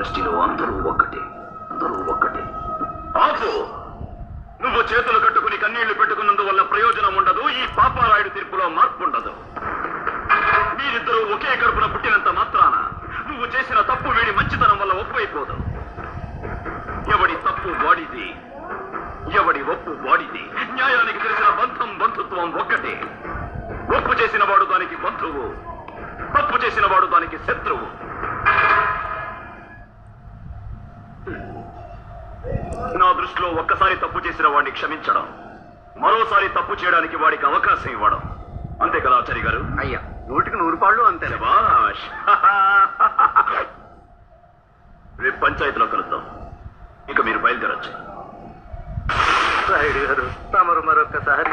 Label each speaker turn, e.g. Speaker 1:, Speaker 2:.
Speaker 1: దృష్టిలో అందరూ ఒక్కటే, అందరూ ఒక్కటే. ఆపు! నువ్వు చేతులు కట్టుకుని కన్నీళ్లు పెట్టుకున్నందువల్ల ప్రయోజనం ఉండదు. ఈ పాపారాయుడు తీర్పులో మార్పు ఉండదు. మీరిద్దరూ ఒకే కడుపున పుట్టినంత మాత్రాన నువ్వు చేసిన తప్పు వీడి మంచితనం వల్ల ఒప్పైపోదు. ఎవడి తప్పు వాడిది, ఎవడి ఒప్పు వాడిది. న్యాయానికి తెలిసిన బంధం, బంధుత్వం ఒక్కటే. ఒప్పు చేసిన వాడు దానికి బంధువు, తప్పు చేసిన వాడు దానికి శత్రువు. నా దృష్టిలో ఒక్కసారి తప్పు చేసిన వాడిని క్షమించడం, మరోసారి తప్పు చేయడానికి వాడికి అవకాశం ఇవ్వడం. అంతే కదా ఆచార్య గారు?
Speaker 2: అయ్యా, 100% అంతే.
Speaker 1: శభాష్. రేపు పంచాయతీలో కలుద్దాం. ఇక మీరు బయలుదేరొచ్చు.
Speaker 2: రాయుడు గారు, తమరు మరొక్కసారి